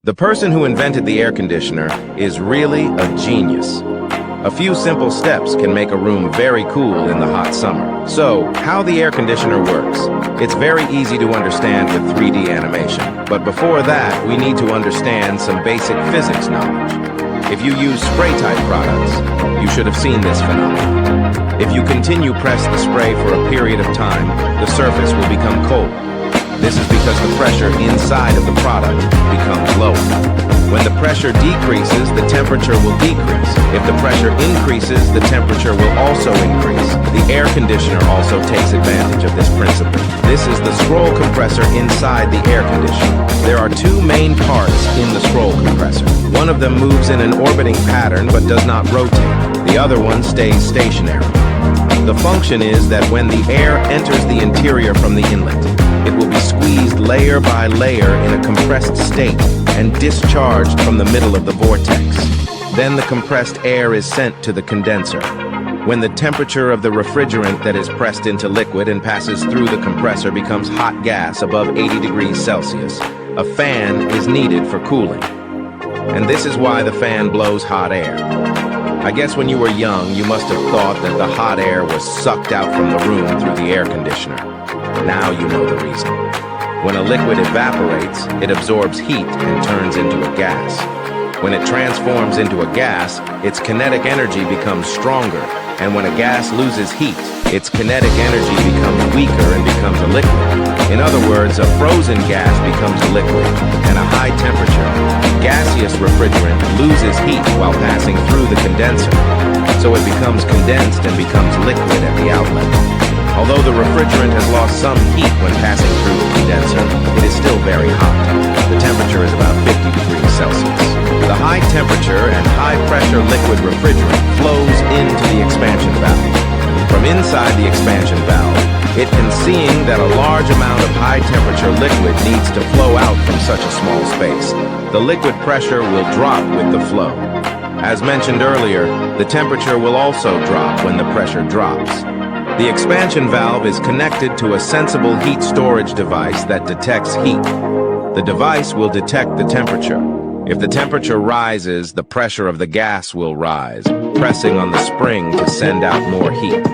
The person who invented the air conditioner is really a genius. A few simple steps can make a room very cool in the hot summer. So, how the air conditioner works. It's very easy to understand with 3D animation. But before that, we need to understand some basic physics knowledge. If you use spray-type products, you should have seen this phenomenon. If you continue press the spray for a period of time, the surface will become cold. This is because the pressure inside of the product becomes lower. When the pressure decreases, the temperature will decrease. If the pressure increases, the temperature will also increase. The air conditioner also takes advantage of this principle. This is the scroll compressor inside the air conditioner. There are two main parts in the scroll compressor. One of them moves in an orbiting pattern but does not rotate. The other one stays stationary. The function is that when the air enters the interior from the inlet, it will be squeezed layer by layer in a compressed state and discharged from the middle of the vortex. Then the compressed air is sent to the condenser. When the temperature of the refrigerant that is pressed into liquid and passes through the compressor becomes hot gas above 80 degrees Celsius, a fan is needed for cooling. And this is why the fan blows hot air. I guess when you were young, you must have thought that the hot air was sucked out from the room through the air conditioner. Now you know the reason. When a liquid evaporates, it absorbs heat and turns into a gas. When it transforms into a gas, its kinetic energy becomes stronger, and when a gas loses heat, its kinetic energy becomes weaker and becomes a liquid. In other words, a frozen gas becomes a liquid, and a high temperature, gaseous refrigerant loses heat while passing through the condenser, so it becomes condensed and becomes liquid at the outlet. Although the refrigerant has lost some heat when passing through the condenser, it is still very hot. The temperature is about 50 degrees Celsius. The high temperature and high pressure liquid refrigerant flows into the expansion valve. From inside the expansion valve, it can seeing that a large amount of high temperature liquid needs to flow out from such a small space. The liquid pressure will drop with the flow. As mentioned earlier, the temperature will also drop when the pressure drops. The expansion valve is connected to a sensible heat storage device that detects heat. The device will detect the temperature. If the temperature rises, the pressure of the gas will rise, pressing on the spring to send out more heat.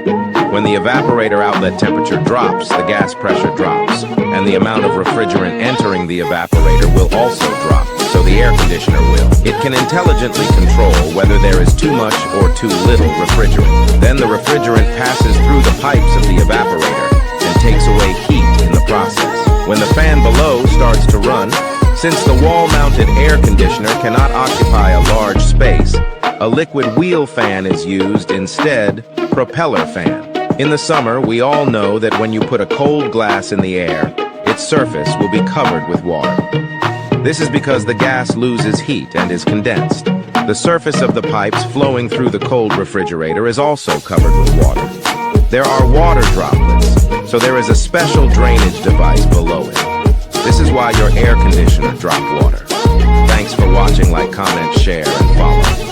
When the evaporator outlet temperature drops, the gas pressure drops, and the amount of refrigerant entering the evaporator will also drop, so the air conditioner will. It can intelligently control whether there is too much or too little refrigerant. Then the refrigerant passes through the pipes of the evaporator and takes away heat in the process. When the fan below starts to run, since the wall-mounted air conditioner cannot occupy a large space, a liquid wheel fan is used instead, propeller fan. In the summer, we all know that when you put a cold glass in the air, its surface will be covered with water. This is because the gas loses heat and is condensed. The surface of the pipes flowing through the cold refrigerator is also covered with water. There are water droplets, so there is a special drainage device below it. This is why your air conditioner dropped water. Thanks for watching, like, comment, share, and follow.